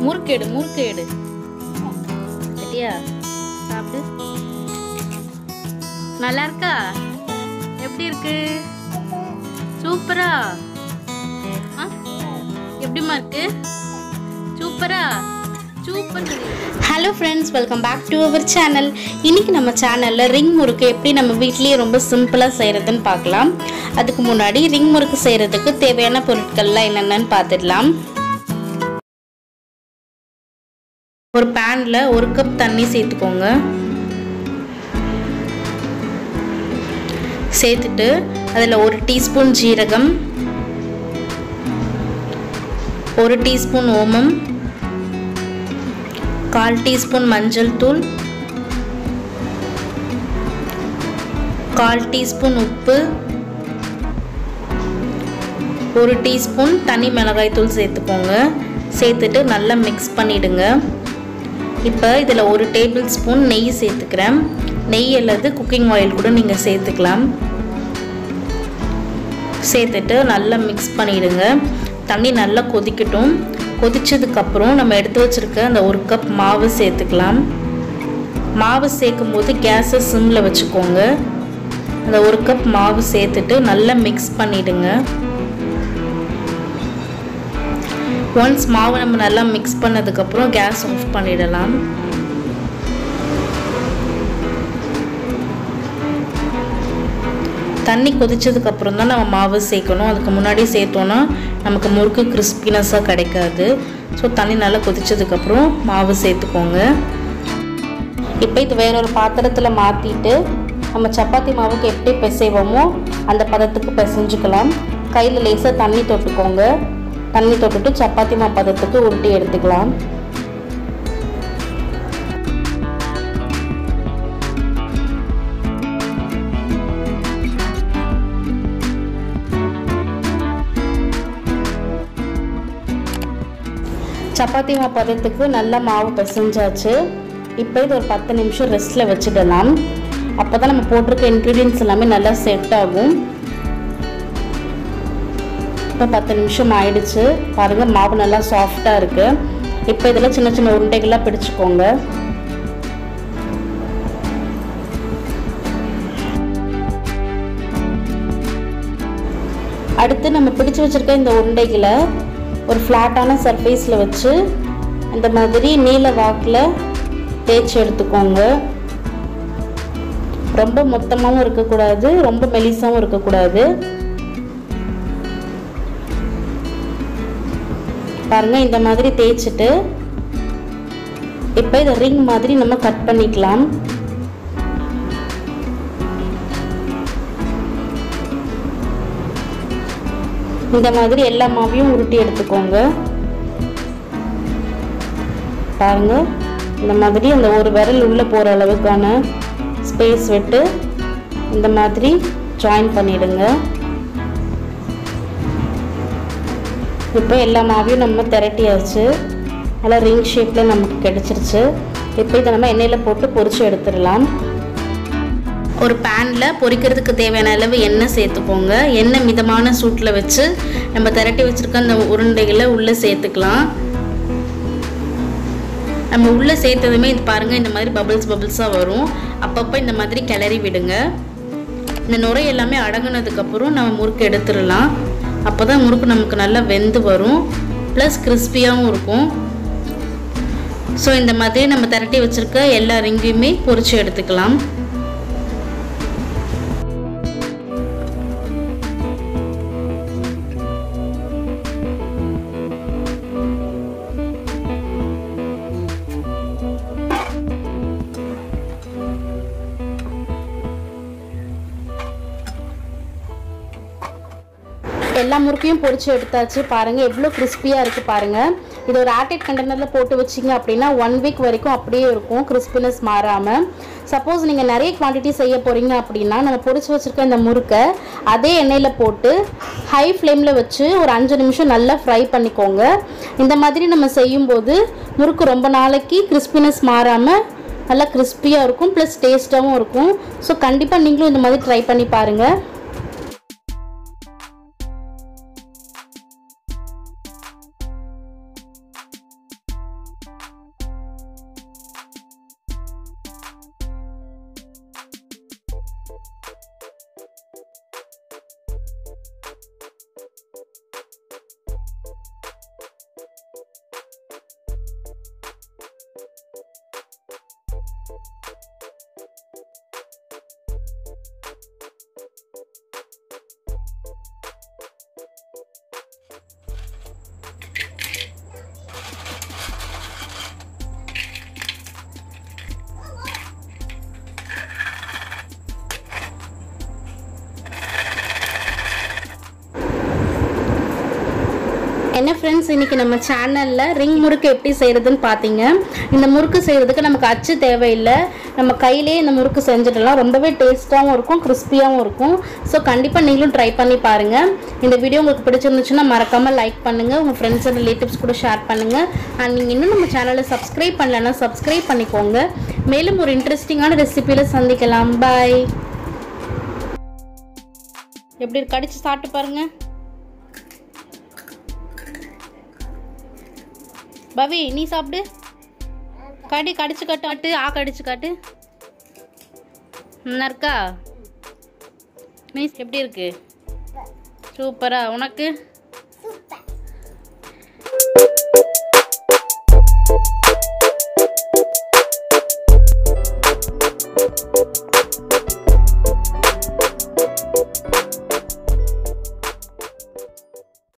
முறுக்கு எடு சரியா? சாப்பிடு. நல்லா இருக்கா? எப்படி இருக்கு? சூப்பரா? எப்படிமா இருக்கு? சூப்பரா? Super. Hello friends, welcome back to our channel. இன்றைக்கி நம்ம சேனலில் ரிங் முறுக்கு எப்படி நம்ம வீட்லேயே ரொம்ப சிம்பிளாக செய்கிறதுன்னு பார்க்கலாம். அதுக்கு முன்னாடி ரிங் முறுக்கு செய்கிறதுக்கு தேவையான பொருட்கள்லாம் என்னென்னு பார்த்துடலாம். ஒரு பேனில் 1 கப் தண்ணி சேர்த்துக்கோங்க. சேர்த்துட்டு அதில் 1 டீஸ்பூன் ஜீரகம், 1 டீஸ்பூன் ஓமம், 1/4 டீஸ்பூன் மஞ்சள் தூள், 1/4 டீஸ்பூன் உப்பு, 1 டீஸ்பூன் தனி மிளகாய் தூள் சேர்த்துக்கோங்க. சேர்த்துட்டு நல்லா மிக்ஸ் பண்ணிவிடுங்க. இப்போ இதில் 1 டேபிள் ஸ்பூன் நெய் சேர்த்துக்கிறேன். நெய் அல்லது குக்கிங் ஆயில் கூட நீங்கள் சேர்த்துக்கலாம். சேர்த்துட்டு நல்லா மிக்ஸ் பண்ணிவிடுங்க. தண்ணி நல்லா கொதிக்கட்டும். கொதிச்சதுக்கப்புறம் நம்ம எடுத்து வச்சுருக்க அந்த 1 கப் மாவு சேர்த்துக்கலாம். மாவு சேர்க்கும் போது கேஸை சிம்மில் வச்சுக்கோங்க. அந்த 1 கப் மாவு சேர்த்துட்டு நல்லா மிக்ஸ் பண்ணிவிடுங்க. ஒன்ஸ் மாவு நம்ம நல்லா மிக்ஸ் பண்ணதுக்கப்புறம் கேஸ் ஆஃப் பண்ணிடலாம். தண்ணி கொதிச்சதுக்கப்புறம் தான் நம்ம மாவு சேர்க்கணும். அதுக்கு முன்னாடி சேர்த்தோன்னா நமக்கு முறுக்கு கிறிஸ்பினஸாக கிடைக்காது. ஸோ தண்ணி நல்லா கொதிச்சதுக்கப்புறம் மாவு சேர்த்துக்கோங்க. இப்போ இது வேறொரு பாத்திரத்தில் மாற்றிட்டு நம்ம சப்பாத்தி மாவுக்கு எப்படி பிசைவோமோ அந்த பதத்துக்கு பிசைஞ்சுக்கலாம். கையில் லேசாக தண்ணி தொட்டுக்கோங்க. தண்ணி தொட்டுட்டு சப்பாத்தி மாவு பதத்துக்கு உருட்டி எடுத்துக்கலாம். சப்பாத்தி மாவு பதத்துக்கு நல்லா மாவு பிசைஞ்சாச்சு. இப்போ இது ஒரு 10 நிமிஷம் ரெஸ்ட்டில் வச்சுடலாம். அப்போ தான் நம்ம போட்டிருக்க இன்க்ரீடியன்ட்ஸ் எல்லாமே நல்லா செட் ஆகும். இப்போ 10 நிமிஷம் ஆயிடுச்சு. பாருங்கள், மாவு நல்லா சாஃப்டாக இருக்குது. இப்போ இதில் சின்ன சின்ன உருண்டைகளாக பிடிச்சிக்கோங்க. அடுத்து நம்ம பிடிச்சி வச்சுருக்க இந்த உருண்டைகளை ஒரு ஃப்ளாட்டான சர்ஃபேஸில் வச்சு இந்த மாதிரி நீல வாக்கில் தேய்ச்சி எடுத்துக்கோங்க. ரொம்ப மொத்தமாகவும் இருக்கக்கூடாது, ரொம்ப மெலிசாகவும் இருக்கக்கூடாது. பாருங்கள், இந்த மாதிரி தேய்ச்சிட்டு இப்போ இதை ரிங் மாதிரி நம்ம கட் பண்ணிக்கலாம். இந்த மாதிரி எல்லா மாவையும் உருட்டி எடுத்துக்கோங்க. பாருங்க, இந்த மாதிரி அந்த ஒரு விரல் உள்ளே போகிற அளவுக்கான ஸ்பேஸ் விட்டு இந்த மாதிரி ஜாயின் பண்ணிடுங்க. இப்போ எல்லா மாவையும் நம்ம திரட்டியாச்சு. நல்லா ரிங் ஷேப்பில் நமக்கு கிடச்சிருச்சு. இப்போ இதை நம்ம எண்ணெயில் போட்டு பொரிச்சு எடுத்துடலாம். ஒரு பேனில் பொரிக்கிறதுக்கு தேவையான அளவு எண்ணெய் சேர்த்துக்கோங்க. எண்ணெய் மிதமான சூட்டில் வச்சு நம்ம திரட்டி வச்சுருக்க அந்த உருண்டைகளை உள்ளே சேர்த்துக்கலாம். நம்ம உள்ளே சேர்த்ததுமே இது பாருங்கள், இந்த மாதிரி பபிள்ஸாக வரும். அப்பப்போ இந்த மாதிரி கிளறி விடுங்க. இந்த நுரை எல்லாமே அடங்கினதுக்கப்புறம் நம்ம முறுக்கு எடுத்துடலாம். அப்போ தான் முறுக்கு நமக்கு நல்லா வெந்து வரும், ப்ளஸ் கிறிஸ்பியாகவும் இருக்கும். ஸோ இந்த மாதிரி நம்ம திரட்டி வச்சுருக்க எல்லா ரிங்கையுமே பொரிச்சு எடுத்துக்கலாம். எல்லா முறுக்கையும் பொரிச்சு எடுத்தாச்சு. பாருங்கள் எவ்வளோ கிறிஸ்பியாக இருக்குது பாருங்கள். இது ஒரு ஏர்டைட் கண்டெய்னரில் போட்டு வச்சிங்க அப்படின்னா 1 வீக் வரைக்கும் அப்படியே இருக்கும், கிறிஸ்பினஸ் மாறாமல். சப்போஸ் நீங்கள் நிறைய குவான்டிட்டி செய்ய போகிறீங்க அப்படின்னா நம்ம பொரிச்சு வச்சுருக்க இந்த முறுக்கை அதே எண்ணெயில் போட்டு ஹை ஃப்ளேமில் வச்சு ஒரு 5 நிமிஷம் நல்லா ஃப்ரை பண்ணிக்கோங்க. இந்த மாதிரி நம்ம செய்யும்போது முறுக்கு ரொம்ப நாளைக்கு கிறிஸ்பினஸ் மாறாமல் நல்லா கிறிஸ்பியாக இருக்கும், ப்ளஸ் டேஸ்ட்டாகவும் இருக்கும். ஸோ கண்டிப்பாக நீங்களும் இந்த மாதிரி ட்ரை பண்ணி பாருங்கள். என்ன ஃப்ரெண்ட்ஸ், இன்னைக்கு நம்ம சேனல்ல ரிங் முறுக்கு எப்படி செய்யறதுன்னு பார்த்தீங்க. இந்த முறுக்கு செய்யறதுக்கு நமக்கு அச்சு தேவையில்லை, நம்ம கையிலேயே இந்த முறுக்கு செஞ்சிடலாம். ரொம்பவே டேஸ்ட்டாகவும் இருக்கும், கிறிஸ்பியாகவும் இருக்கும். ஸோ கண்டிப்பாக நீங்களும் ட்ரை பண்ணி பாருங்கள். இந்த வீடியோ உங்களுக்கு பிடிச்சிருந்துச்சுன்னா மறக்காமல் லைக் பண்ணுங்கள், உங்கள் ஃப்ரெண்ட்ஸ் அண்ட் ரிலேட்டிவ்ஸ் கூட ஷேர் பண்ணுங்கள். அண்ட் நீங்கள் இன்னும் நம்ம சேனலை சப்ஸ்கிரைப் பண்ணலைன்னா சப்ஸ்கிரைப் பண்ணிக்கோங்க. மேலும் ஒரு இன்ட்ரெஸ்டிங்கான ரெசிபியில் சந்திக்கலாம். பாய். எப்படி கடிச்சு சாப்பிட்டு பாருங்க. பவி நீ சாப்பிடு. கடிச்சு காட்டு. கடிச்சு காட்டு. நல்லா இருக்கா? மீஸ் எப்படி இருக்கு? சூப்பரா. உனக்கு?